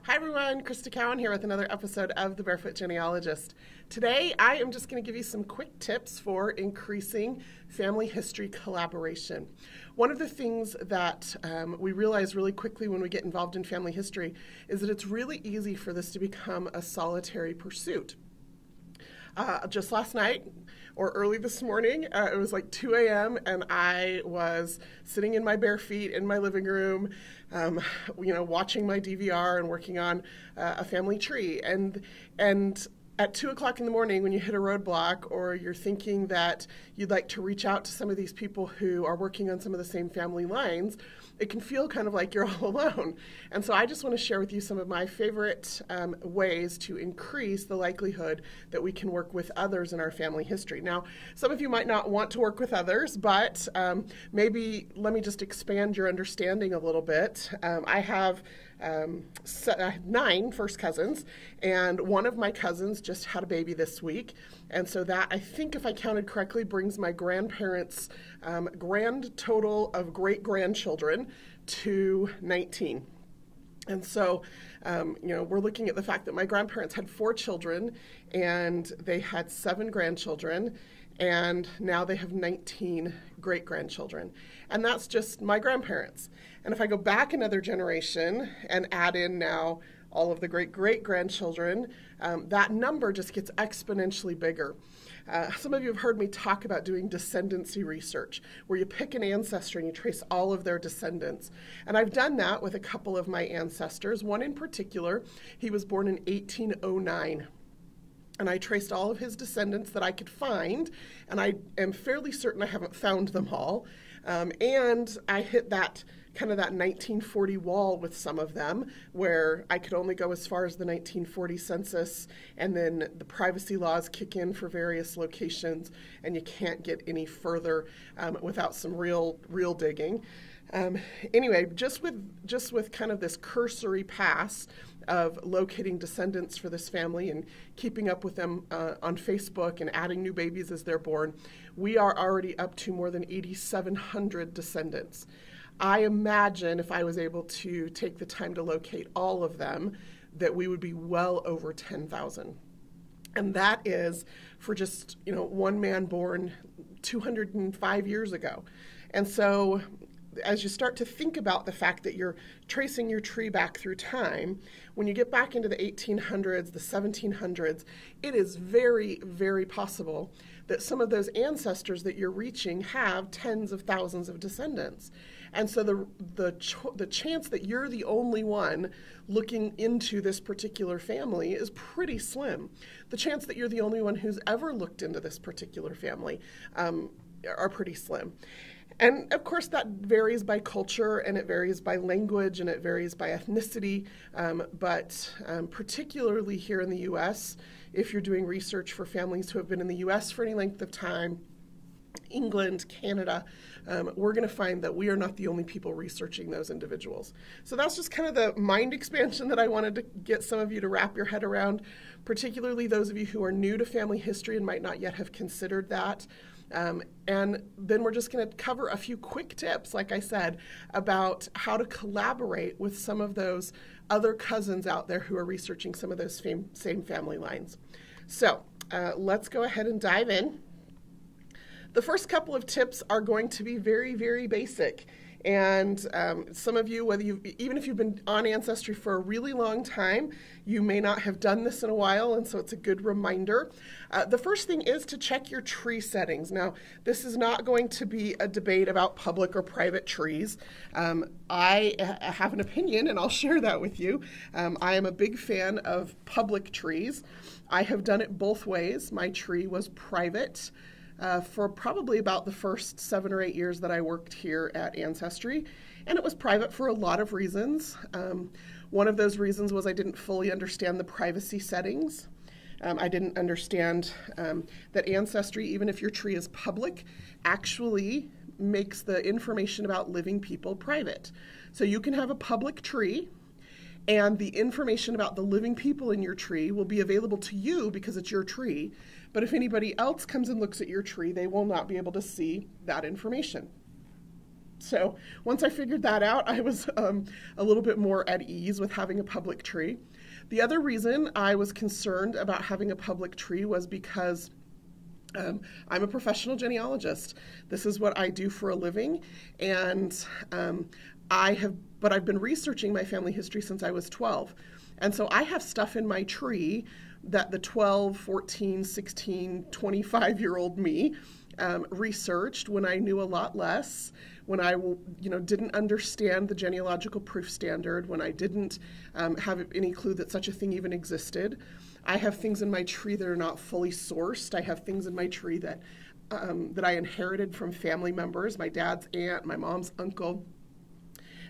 Hi everyone, Crista Cowan here with another episode of The Barefoot Genealogist. Today I am just going to give you some quick tips for increasing family history collaboration. One of the things that we realize really quickly when we get involved in family history is that it's really easy for this to become a solitary pursuit. Just last night or early this morning, it was like 2 a.m. and I was sitting in my bare feet in my living room, watching my DVR and working on a family tree. And at 2 o'clock in the morning, when you hit a roadblock or you're thinking that you'd like to reach out to some of these people who are working on some of the same family lines, it can feel kind of like you're all alone. And so I just want to share with you some of my favorite ways to increase the likelihood that we can work with others in our family history. Now, some of you might not want to work with others, but maybe let me just expand your understanding a little bit. I have 9 first cousins, and one of my cousins just had a baby this week. And so that, I think if I counted correctly, brings my grandparents' grand total of great-grandchildren to 19. And so, we're looking at the fact that my grandparents had 4 children, and they had 7 grandchildren, and now they have 19 great-grandchildren. And that's just my grandparents. And if I go back another generation and add in now all of the great-great-grandchildren, that number just gets exponentially bigger. Some of you have heard me talk about doing descendancy research, where you pick an ancestor and you trace all of their descendants. And I've done that with a couple of my ancestors. One in particular, he was born in 1809. And I traced all of his descendants that I could find, and I am fairly certain I haven't found them all. And I hit that kind of that 1940 wall with some of them, where I could only go as far as the 1940 census, and then the privacy laws kick in for various locations, and you can't get any further without some real digging. Anyway, just with kind of this cursory pass of locating descendants for this family and keeping up with them on Facebook and adding new babies as they're born, we are already up to more than 8,700 descendants. I imagine if I was able to take the time to locate all of them, that we would be well over 10,000. And that is for just, one man born 205 years ago. And so as you start to think about the fact that you're tracing your tree back through time, when you get back into the 1800s, the 1700s, it is very, very possible that some of those ancestors that you're reaching have tens of thousands of descendants. And so the chance that you're the only one looking into this particular family is pretty slim. The chance that you're the only one who's ever looked into this particular family are pretty slim. And of course that varies by culture, and it varies by language, and it varies by ethnicity, but particularly here in the U.S., if you're doing research for families who have been in the U.S. for any length of time, England, Canada, we're going to find that we are not the only people researching those individuals. So that's just kind of the mind expansion that I wanted to get some of you to wrap your head around, particularly those of you who are new to family history and might not yet have considered that. And then we're just going to cover a few quick tips, like I said, about how to collaborate with some of those other cousins out there who are researching some of those same family lines. So let's go ahead and dive in. The first couple of tips are going to be very, very basic. And some of you, even if you've been on Ancestry for a really long time, you may not have done this in a while, and so it's a good reminder. The first thing is to check your tree settings. Now, this is not going to be a debate about public or private trees. I have an opinion, and I'll share that with you. I am a big fan of public trees. I have done it both ways. My tree was private for probably about the first 7 or 8 years that I worked here at Ancestry, and it was private for a lot of reasons. One of those reasons was I didn't fully understand the privacy settings. I didn't understand that Ancestry, even if your tree is public, actually makes the information about living people private. So you can have a public tree, and the information about the living people in your tree will be available to you because it's your tree. But if anybody else comes and looks at your tree, they will not be able to see that information. So once I figured that out, I was a little bit more at ease with having a public tree. The other reason I was concerned about having a public tree was because I'm a professional genealogist. This is what I do for a living, and I've been researching my family history since I was 12. And so I have stuff in my tree that the 12, 14, 16, 25-year-old me researched when I knew a lot less, when I didn't understand the genealogical proof standard, when I didn't have any clue that such a thing even existed. I have things in my tree that are not fully sourced. I have things in my tree that I inherited from family members, my dad's aunt, my mom's uncle.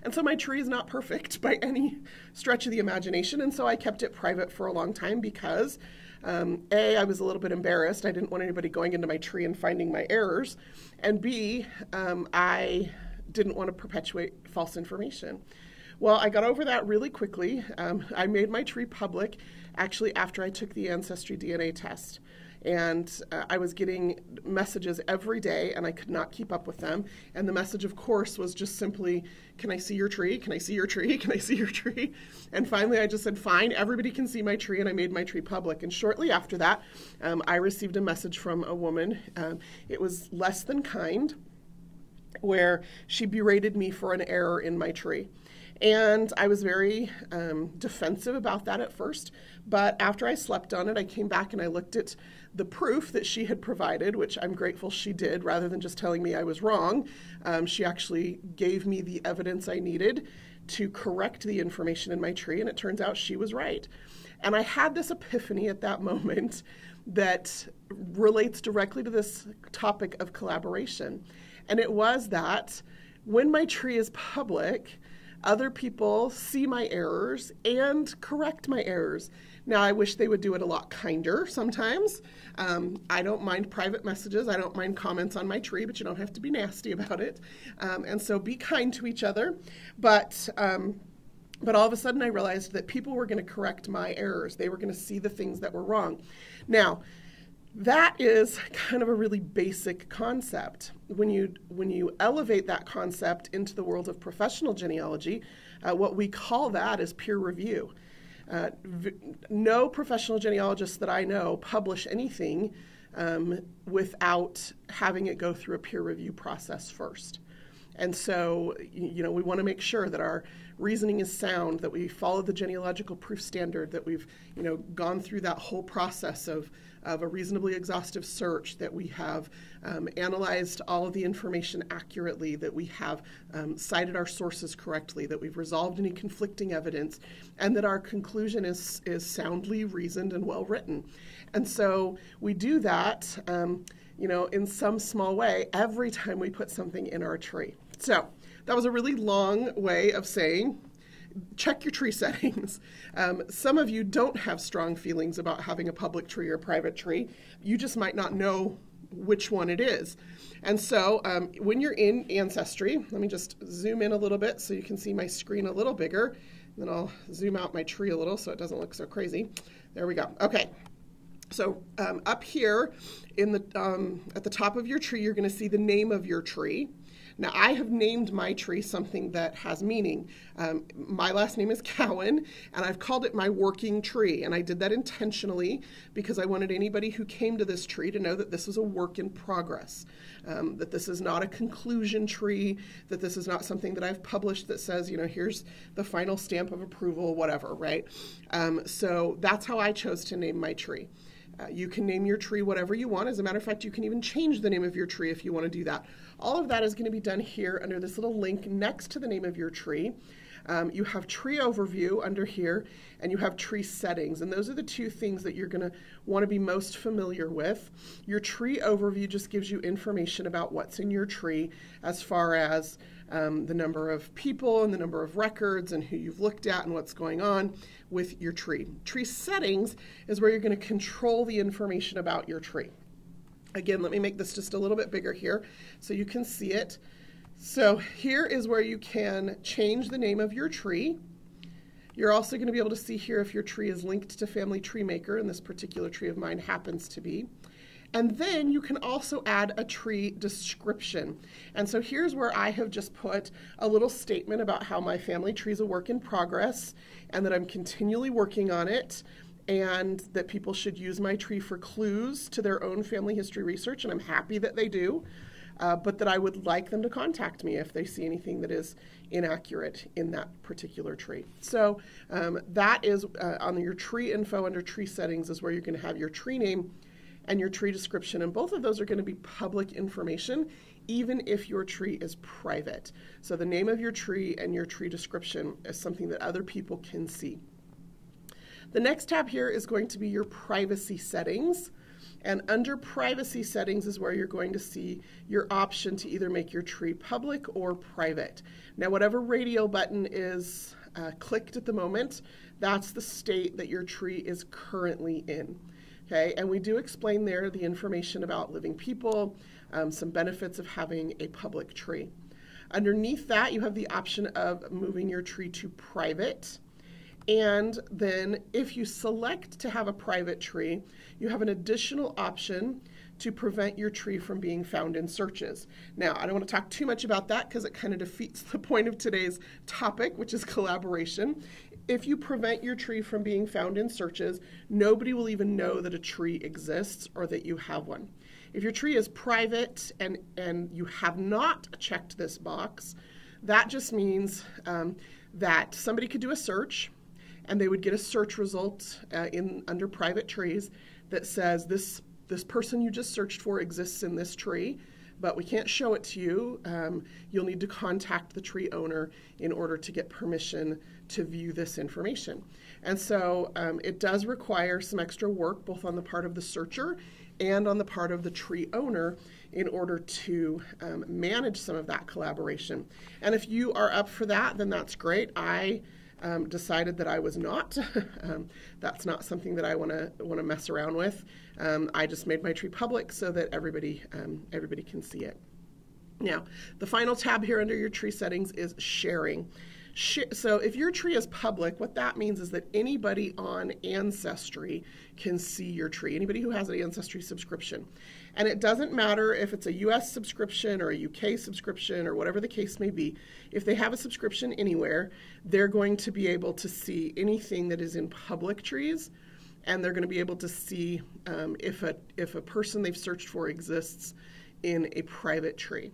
And so my tree is not perfect by any stretch of the imagination, and so I kept it private for a long time because, A, I was a little bit embarrassed. I didn't want anybody going into my tree and finding my errors, and B, I didn't want to perpetuate false information. Well, I got over that really quickly. I made my tree public actually after I took the Ancestry DNA test. And I was getting messages every day, and I could not keep up with them. And the message, of course, was just simply, can I see your tree? Can I see your tree? Can I see your tree? And finally, I just said, fine, everybody can see my tree, and I made my tree public. And shortly after that, I received a message from a woman. It was less than kind, where she berated me for an error in my tree. And I was very defensive about that at first, but after I slept on it, I came back and I looked at the proof that she had provided, which I'm grateful she did, rather than just telling me I was wrong. She actually gave me the evidence I needed to correct the information in my tree, and it turns out she was right. And I had this epiphany at that moment that relates directly to this topic of collaboration. And it was that when my tree is public, other people see my errors and correct my errors. Now, I wish they would do it a lot kinder sometimes. I don't mind private messages. I don't mind comments on my tree, but you don't have to be nasty about it. And so be kind to each other. But all of a sudden I realized that people were going to correct my errors. They were going to see the things that were wrong. Now, that is kind of a really basic concept. When you elevate that concept into the world of professional genealogy, what we call that is peer review. No professional genealogists that I know publish anything without having it go through a peer review process first. And so, we want to make sure that our reasoning is sound, that we follow the genealogical proof standard, that we've, gone through that whole process of a reasonably exhaustive search, that we have analyzed all of the information accurately, that we have cited our sources correctly, that we've resolved any conflicting evidence, and that our conclusion is soundly reasoned and well written. And so we do that, in some small way every time we put something in our tree. So that was a really long way of saying, check your tree settings. Some of you don't have strong feelings about having a public tree or private tree. You just might not know which one it is. And so when you're in Ancestry, let me just zoom in a little bit so you can see my screen a little bigger. Then I'll zoom out my tree a little so it doesn't look so crazy. There we go. Okay. So up here in at the top of your tree, you're going to see the name of your tree. Now, I have named my tree something that has meaning. My last name is Cowan, and I've called it my working tree. And I did that intentionally because I wanted anybody who came to this tree to know that this is a work in progress, that this is not a conclusion tree, that this is not something that I've published that says, here's the final stamp of approval, whatever, right? So that's how I chose to name my tree. You can name your tree whatever you want. As a matter of fact, you can even change the name of your tree if you want to do that. All of that is going to be done here under this little link next to the name of your tree. You have tree overview under here, and you have tree settings. And those are the two things that you're going to want to be most familiar with. Your tree overview just gives you information about what's in your tree as far as the number of people and the number of records and who you've looked at and what's going on with your tree. Tree settings is where you're going to control the information about your tree. Again, let me make this just a little bit bigger here so you can see it. So here is where you can change the name of your tree. You're also going to be able to see here if your tree is linked to Family Tree Maker, and this particular tree of mine happens to be. And then you can also add a tree description. And so here's where I have just put a little statement about how my family tree is a work in progress and that I'm continually working on it, and that people should use my tree for clues to their own family history research, and I'm happy that they do, but that I would like them to contact me if they see anything that is inaccurate in that particular tree. So that is on your tree info under tree settings is where you're going to have your tree name and your tree description, and both of those are going to be public information even if your tree is private. So the name of your tree and your tree description is something that other people can see. The next tab here is going to be your privacy settings. And under privacy settings is where you're going to see your option to either make your tree public or private. Now, whatever radio button is clicked at the moment, that's the state that your tree is currently in. Okay, and we do explain there the information about living people, some benefits of having a public tree. Underneath that, you have the option of moving your tree to private. And then if you select to have a private tree, you have an additional option to prevent your tree from being found in searches. Now, I don't want to talk too much about that because it kind of defeats the point of today's topic, which is collaboration. If you prevent your tree from being found in searches, nobody will even know that a tree exists or that you have one. If your tree is private and you have not checked this box, that just means that somebody could do a search and they would get a search result under private trees that says this person you just searched for exists in this tree, but we can't show it to you. You'll need to contact the tree owner in order to get permission to view this information. And so it does require some extra work, both on the part of the searcher and on the part of the tree owner, in order to manage some of that collaboration. And if you are up for that, then that's great. I decided that I was not. That's not something that I want to mess around with. I just made my tree public so that everybody can see it. Now, the final tab here under your tree settings is sharing. So if your tree is public, what that means is that anybody on Ancestry can see your tree, anybody who has an Ancestry subscription. And it doesn't matter if it's a US subscription or a UK subscription or whatever the case may be. If they have a subscription anywhere, they're going to be able to see anything that is in public trees, and they're going to be able to see if a person they've searched for exists in a private tree.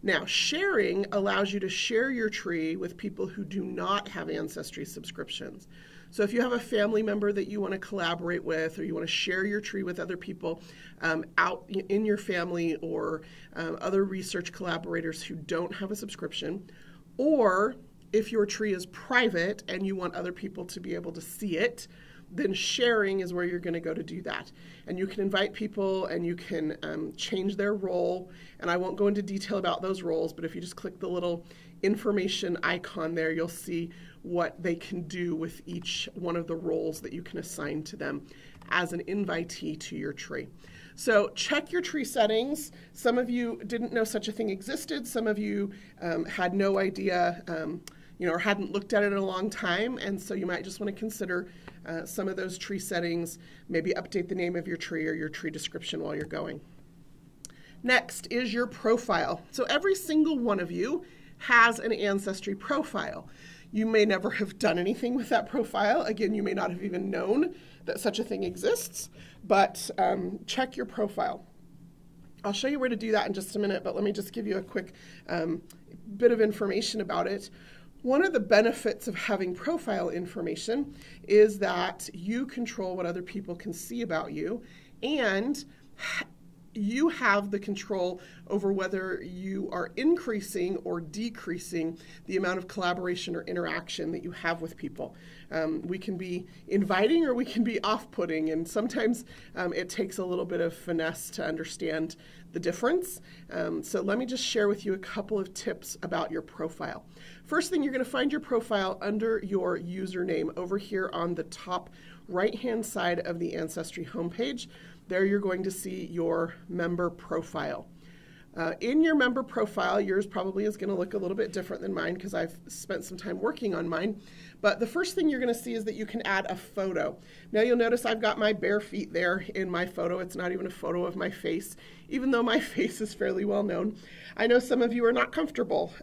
Now, sharing allows you to share your tree with people who do not have Ancestry subscriptions. So if you have a family member that you want to collaborate with, or you want to share your tree with other people out in your family, or other research collaborators who don't have a subscription, or if your tree is private and you want other people to be able to see it, then sharing is where you're going to go to do that. And you can invite people and you can change their role. And I won't go into detail about those roles, but if you just click the little information icon there, you'll see what they can do with each one of the roles that you can assign to them as an invitee to your tree. So check your tree settings. Some of you didn't know such a thing existed. Some of you had no idea, or hadn't looked at it in a long time, and so you might just want to consider some of those tree settings, maybe update the name of your tree or your tree description while you're going. Next is your profile. So every single one of you has an Ancestry profile. You may never have done anything with that profile. Again, you may not have even known that such a thing exists, but check your profile. I'll show you where to do that in just a minute, but let me just give you a quick bit of information about it. One of the benefits of having profile information is that you control what other people can see about you, and you have the control over whether you are increasing or decreasing the amount of collaboration or interaction that you have with people. We can be inviting or we can be off-putting, and sometimes it takes a little bit of finesse to understand the difference. So let me just share with you a couple of tips about your profile. First thing, you're going to find your profile under your username over here on the top right-hand side of the Ancestry homepage. There you're going to see your member profile. In your member profile, yours probably is going to look a little bit different than mine because I've spent some time working on mine. But the first thing you're going to see is that you can add a photo. Now you'll notice I've got my bare feet there in my photo. It's not even a photo of my face, even though my face is fairly well known. I know some of you are not comfortable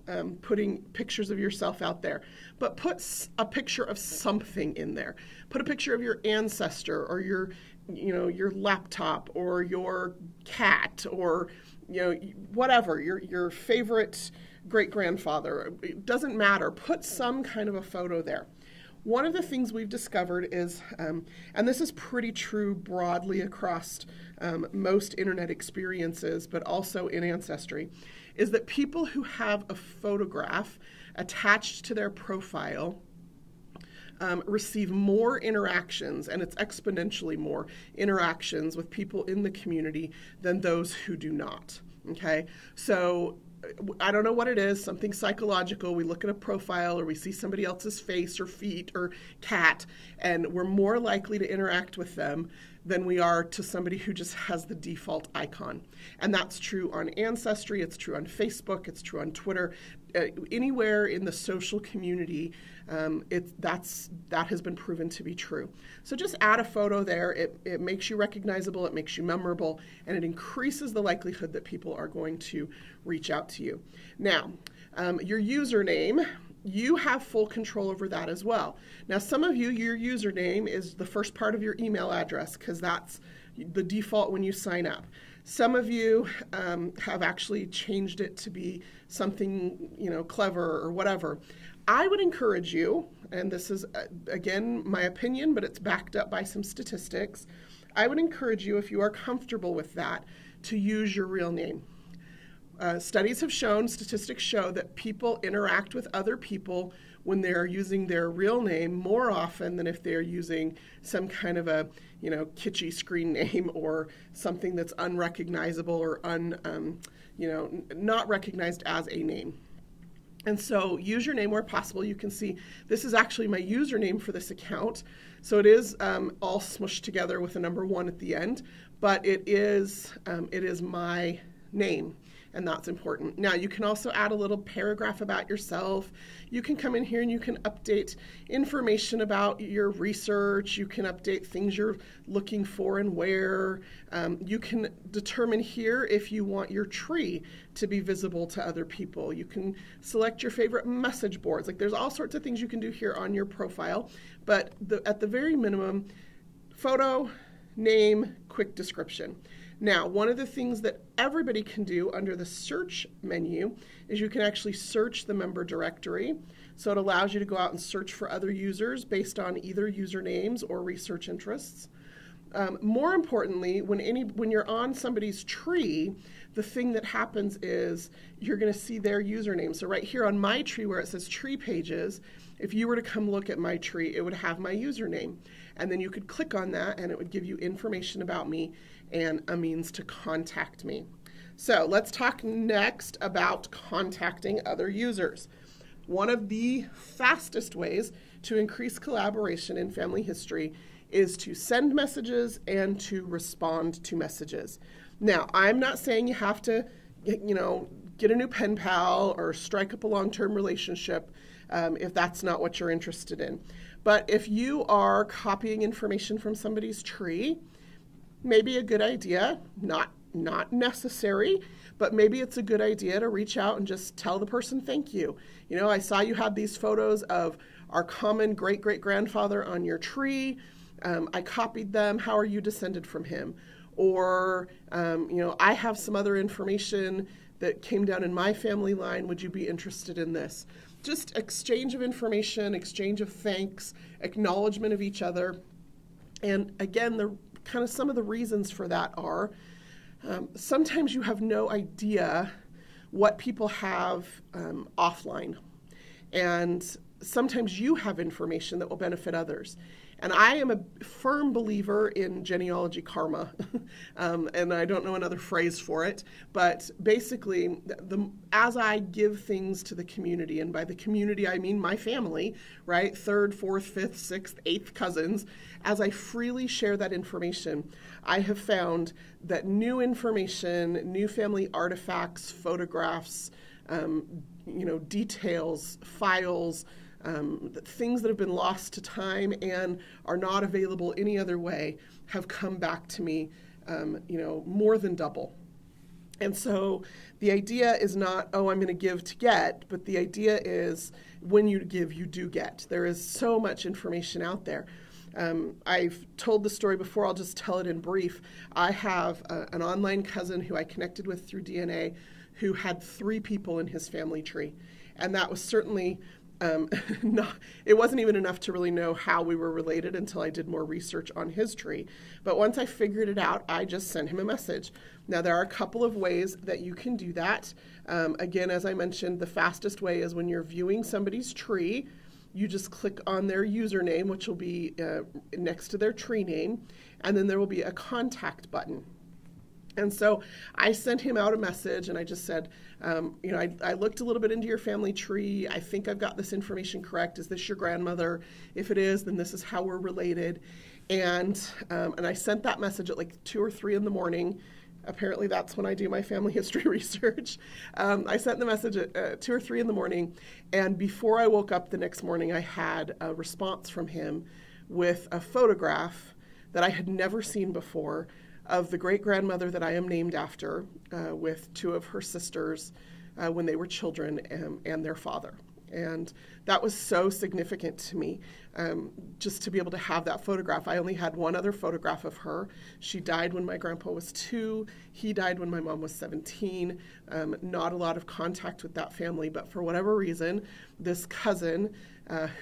putting pictures of yourself out there, but put a picture of something in there. Put a picture of your ancestor or your laptop or your cat or whatever, your favorite great-grandfather. It doesn't matter. Put some kind of a photo there. One of the things we've discovered is, and this is pretty true broadly across most internet experiences, but also in Ancestry, is that people who have a photograph attached to their profile receive more interactions, and it's exponentially more interactions with people in the community than those who do not. Okay, so I don't know what it is, something psychological. We look at a profile or we see somebody else's face or feet or cat, and we're more likely to interact with them than we are to somebody who just has the default icon. And that's true on Ancestry, it's true on Facebook, it's true on Twitter. Anywhere in the social community, that has been proven to be true. So just add a photo there. It makes you recognizable, it makes you memorable, and it increases the likelihood that people are going to reach out to you. Now, your username, you have full control over that as well. Now, some of you, your username is the first part of your email address because that's the default when you sign up. Some of you have actually changed it to be something, clever or whatever. I would encourage you, and this is, again, my opinion, but it's backed up by some statistics. I would encourage you, if you are comfortable with that, to use your real name. Studies have shown, statistics show that people interact with other people when they're using their real name more often than if they're using some kind of a, kitschy screen name or something that's unrecognizable or not recognized as a name. And so use your name where possible. You can see this is actually my username for this account. So it is all smushed together with a number 1 at the end, but it is my name. And that's important. Now, you can also add a little paragraph about yourself. You can come in here and you can update information about your research. You can update things you're looking for and where. You can determine here if you want your tree to be visible to other people. You can select your favorite message boards. There's all sorts of things you can do here on your profile. But at the very minimum, photo, name, quick description. Now, one of the things that everybody can do under the search menu is you can actually search the member directory. So it allows you to go out and search for other users based on either usernames or research interests. More importantly, when you're on somebody's tree, the thing that happens is you're going to see their username. So right here on my tree where it says tree pages, if you were to come look at my tree, it would have my username. And then you could click on that and it would give you information about me and a means to contact me. So let's talk next about contacting other users. One of the fastest ways to increase collaboration in family history is to send messages and to respond to messages. Now, I'm not saying you have to, get a new pen pal or strike up a long-term relationship if that's not what you're interested in. But if you are copying information from somebody's tree, maybe a good idea, not necessary, but maybe it's a good idea to reach out and just tell the person thank you. I saw you had these photos of our common great-great-grandfather on your tree. I copied them. How are you descended from him? Or, I have some other information that came down in my family line. Would you be interested in this? Just exchange of information, exchange of thanks, acknowledgement of each other. And again, some of the reasons for that are sometimes you have no idea what people have offline. And sometimes you have information that will benefit others. And I am a firm believer in genealogy karma, and I don't know another phrase for it, but basically, as I give things to the community, and by the community I mean my family, right, third, fourth, fifth, sixth, eighth cousins, as I freely share that information, I have found that new information, new family artifacts, photographs, details, files, things that have been lost to time and are not available any other way have come back to me, more than double. And so the idea is not, I'm going to give to get, but the idea is when you give, you do get. There is so much information out there. I've told the story before, I'll just tell it in brief. I have an online cousin who I connected with through DNA who had 3 people in his family tree. And that was certainly it wasn't even enough to really know how we were related until I did more research on his tree. But once I figured it out, I just sent him a message. Now, there are a couple of ways that you can do that. Again, as I mentioned, the fastest way is when you're viewing somebody's tree, you just click on their username, which will be next to their tree name, and then there will be a contact button. And so I sent him out a message and I just said, I looked a little bit into your family tree. I think I've got this information correct. Is this your grandmother? If it is, then this is how we're related. And I sent that message at like 2 or 3 in the morning. Apparently that's when I do my family history research. I sent the message at 2 or 3 in the morning. And before I woke up the next morning, I had a response from him with a photograph that I had never seen before of the great-grandmother that I am named after with 2 of her sisters when they were children and their father. And that was so significant to me, just to be able to have that photograph. I only had one other photograph of her. She died when my grandpa was 2. He died when my mom was 17. Not a lot of contact with that family, but for whatever reason, this cousin,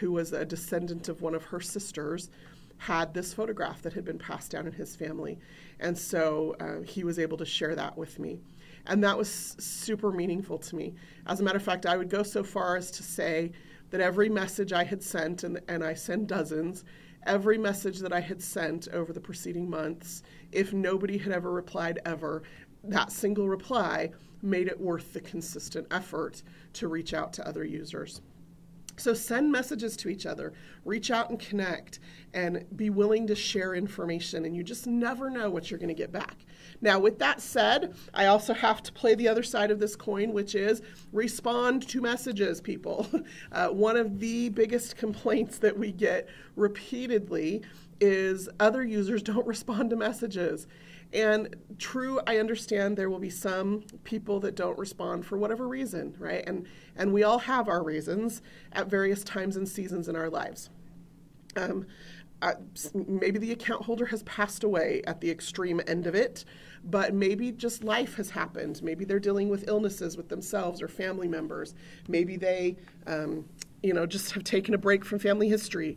who was a descendant of one of her sisters, had this photograph that had been passed down in his family. And so he was able to share that with me. And that was super meaningful to me. As a matter of fact, I would go so far as to say that every message I had sent, and I send dozens, every message that I had sent over the preceding months, if nobody had ever replied ever, that single reply made it worth the consistent effort to reach out to other users. So send messages to each other, reach out and connect, and be willing to share information, and you just never know what you're going to get back. Now, with that said, I also have to play the other side of this coin, which is respond to messages, people. One of the biggest complaints that we get repeatedly is other users don't respond to messages. And true, I understand there will be some people that don't respond for whatever reason, right? And we all have our reasons at various times and seasons in our lives. Maybe the account holder has passed away at the extreme end of it, but maybe just life has happened. Maybe they're dealing with illnesses with themselves or family members. Maybe they, just have taken a break from family history.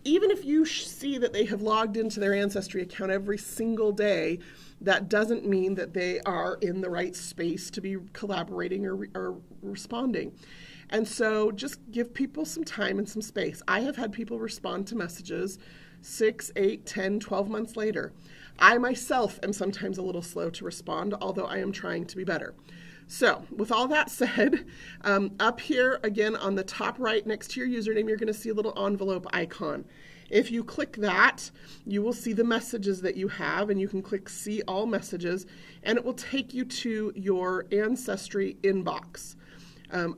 Even if you see that they have logged into their Ancestry account every single day, that doesn't mean that they are in the right space to be collaborating or responding. And so just give people some time and some space. I have had people respond to messages 6, 8, 10, 12 months later. I myself am sometimes a little slow to respond, although I am trying to be better. So with all that said, up here again on the top right next to your username, you're going to see a little envelope icon. If you click that, you will see the messages that you have, and you can click See All Messages, and it will take you to your Ancestry inbox.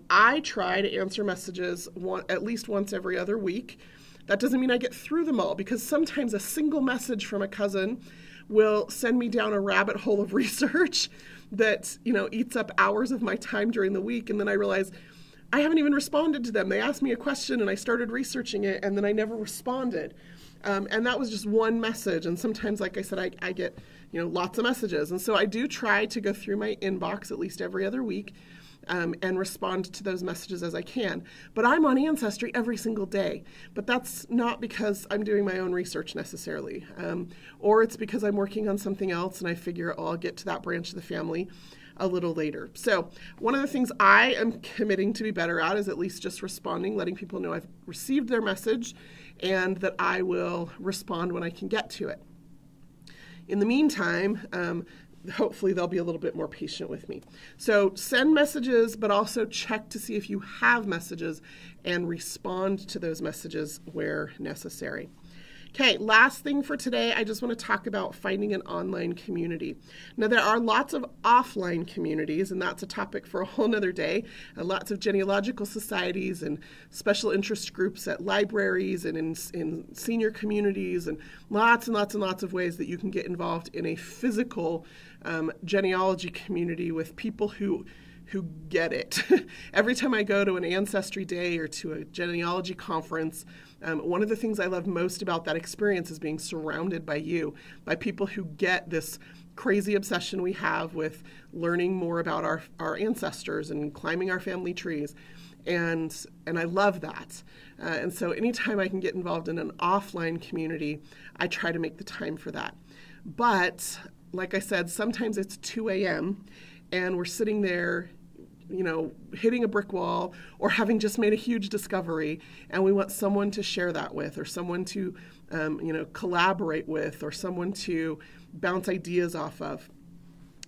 I try to answer messages at least once every other week. That doesn't mean I get through them all, because sometimes a single message from a cousin will send me down a rabbit hole of research that, eats up hours of my time during the week. And then I realize I haven't even responded to them. They asked me a question and I started researching it, and then I never responded. And that was just one message. And sometimes, like I said, I get, lots of messages. And so I do try to go through my inbox at least every other week and respond to those messages as I can. But I'm on Ancestry every single day. But that's not because I'm doing my own research necessarily. Or it's because I'm working on something else and I figure, I'll get to that branch of the family a little later. So one of the things I am committing to be better at is at least just responding, letting people know I've received their message and that I will respond when I can get to it. In the meantime, hopefully they'll be a little bit more patient with me. So send messages, but also check to see if you have messages and respond to those messages where necessary. Okay, last thing for today, I just want to talk about finding an online community. Now, there are lots of offline communities, and that's a topic for a whole nother day. Lots of genealogical societies and special interest groups at libraries and in senior communities, and lots of ways that you can get involved in a physical genealogy community with people who get it. Every time I go to an Ancestry Day or to a genealogy conference, one of the things I love most about that experience is being surrounded by people who get this crazy obsession we have with learning more about our ancestors and climbing our family trees. And I love that. And so anytime I can get involved in an offline community, I try to make the time for that. But like I said, sometimes it's 2 a.m. and we're sitting there, hitting a brick wall or having just made a huge discovery, and we want someone to share that with, or someone to, collaborate with, or someone to bounce ideas off of.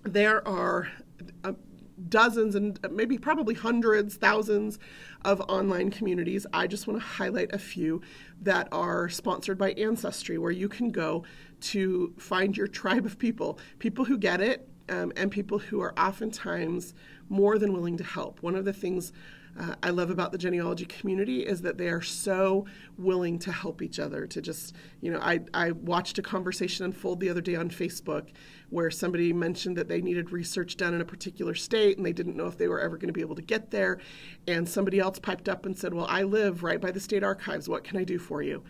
There are dozens and maybe probably hundreds, thousands of online communities. I just want to highlight a few that are sponsored by Ancestry, where you can go to find your tribe of people who get it, and people who are oftentimes more than willing to help. One of the things I love about the genealogy community is that they are so willing to help each other. To just, I watched a conversation unfold the other day on Facebook where somebody mentioned that they needed research done in a particular state and they didn't know if they were ever going to be able to get there. And somebody else piped up and said, well, I live right by the state archives. What can I do for you?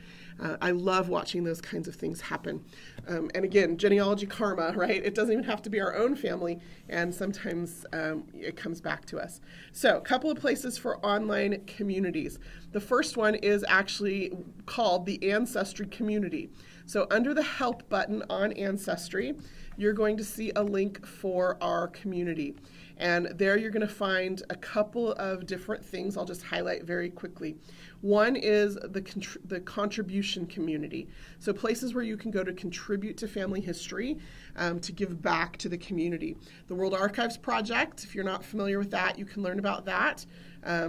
I love watching those kinds of things happen. And again, genealogy karma, right? It doesn't even have to be our own family, and sometimes it comes back to us. So a couple of places for online communities. The first one is actually called the Ancestry Community. So under the Help button on Ancestry, you're going to see a link for our community. And there you're going to find a couple of different things I'll just highlight very quickly. One is the contribution community. So places where you can go to contribute to family history, to give back to the community. The World Archives Project, if you're not familiar with that, you can learn about that,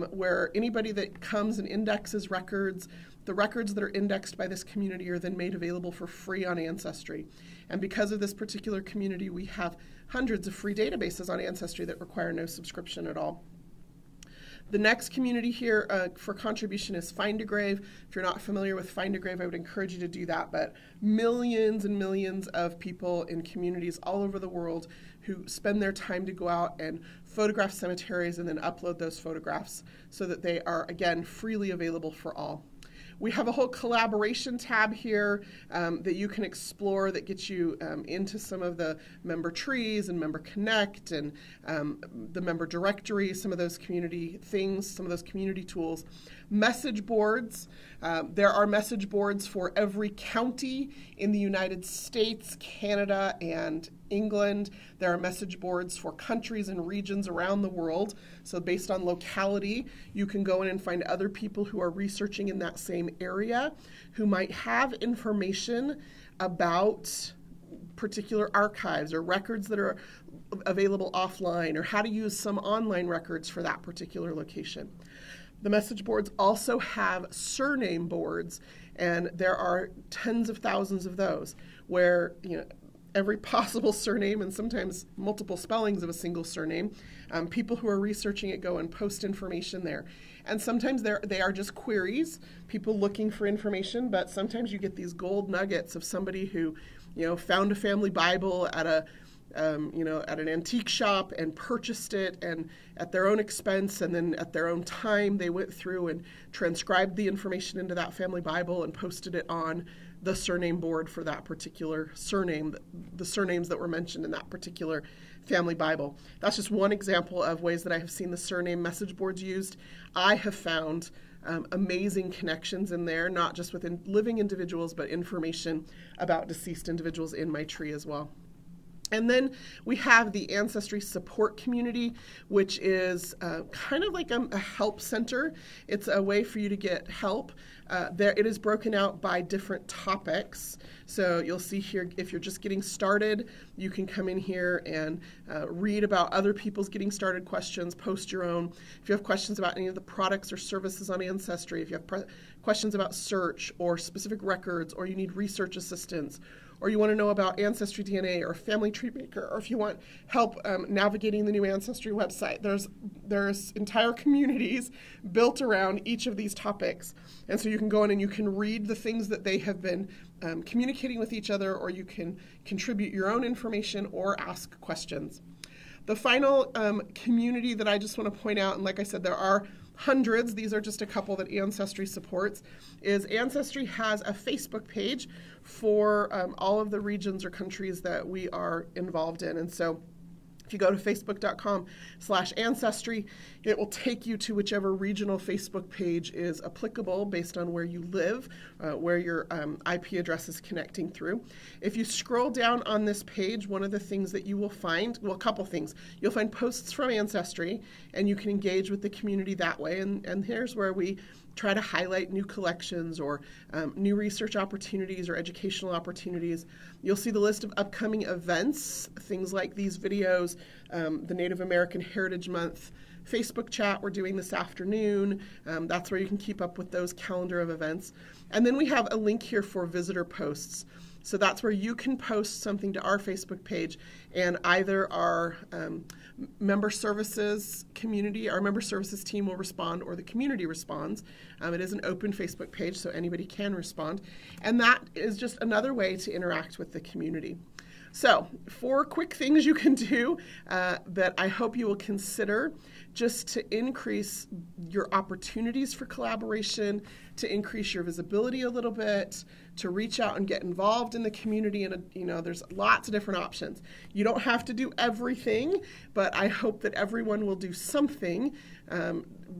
where anybody that comes and indexes records, the records that are indexed by this community are then made available for free on Ancestry. And because of this particular community, we have hundreds of free databases on Ancestry that require no subscription at all. The next community here for contribution is Find a Grave. If you're not familiar with Find a Grave, I would encourage you to do that. But millions and millions of people in communities all over the world who spend their time to go out and photograph cemeteries and then upload those photographs so that they are, again, freely available for all. We have a whole collaboration tab here that you can explore that gets you into some of the member trees and member connect and the member directory, some of those community things, some of those community tools. Message boards. There are message boards for every county in the United States, Canada, and England. There are message boards for countries and regions around the world. So based on locality, you can go in and find other people who are researching in that same area who might have information about particular archives or records that are available offline, or how to use some online records for that particular location. The message boards also have surname boards, and there are tens of thousands of those where, every possible surname and sometimes multiple spellings of a single surname. People who are researching it go and post information there. And sometimes they are just queries, people looking for information, but sometimes you get these gold nuggets of somebody who, found a family Bible at an antique shop and purchased it, and at their own expense, and then at their own time, they went through and transcribed the information into that family Bible and posted it on the surname board for that particular surname, the surnames that were mentioned in that particular family Bible. That's just one example of ways that I have seen the surname message boards used. I have found amazing connections in there, not just with living individuals, but information about deceased individuals in my tree as well. And then we have the Ancestry support community, which is kind of like a help center. It's a way for you to get help. It is broken out by different topics. So you'll see here, if you're just getting started, you can come in here and read about other people's getting started questions, post your own. If you have questions about any of the products or services on Ancestry, if you have questions about search or specific records, or you need research assistance, or you want to know about Ancestry DNA or Family Tree Maker, or if you want help navigating the new Ancestry website, there's entire communities built around each of these topics. And so you can go in and you can read the things that they have been communicating with each other, or you can contribute your own information or ask questions. The final community that I just want to point out, and like I said, there are hundreds, these are just a couple that Ancestry supports, is Ancestry has a Facebook page for all of the regions or countries that we are involved in. And so if you go to facebook.com/ancestry, it will take you to whichever regional Facebook page is applicable based on where you live, where your IP address is connecting through. If you scroll down on this page, one of the things that you will find, well, a couple things. You'll find posts from Ancestry, and you can engage with the community that way. And here's where we try to highlight new collections or new research opportunities or educational opportunities. You'll see the list of upcoming events, things like these videos, the Native American Heritage Month Facebook chat we're doing this afternoon. That's where you can keep up with those calendar of events. And then we have a link here for visitor posts. So that's where you can post something to our Facebook page, and either our member services community, our member services team will respond, or the community responds. It is an open Facebook page, so anybody can respond. And that is just another way to interact with the community. So 4 quick things you can do that I hope you will consider just to increase your opportunities for collaboration, to increase your visibility a little bit, to reach out and get involved in the community. And there's lots of different options. You don't have to do everything, but I hope that everyone will do something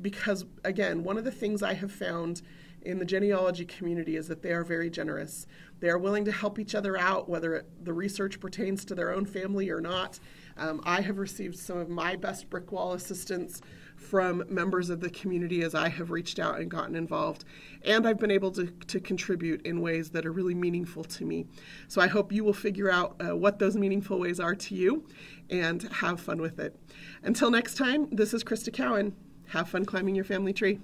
because, again, one of the things I have found in the genealogy community is that they are very generous. They are willing to help each other out, whether the research pertains to their own family or not. I have received some of my best brick wall assistance from members of the community as I have reached out and gotten involved. And I've been able to contribute in ways that are really meaningful to me. So I hope you will figure out what those meaningful ways are to you and have fun with it. Until next time, this is Crista Cowan. Have fun climbing your family tree.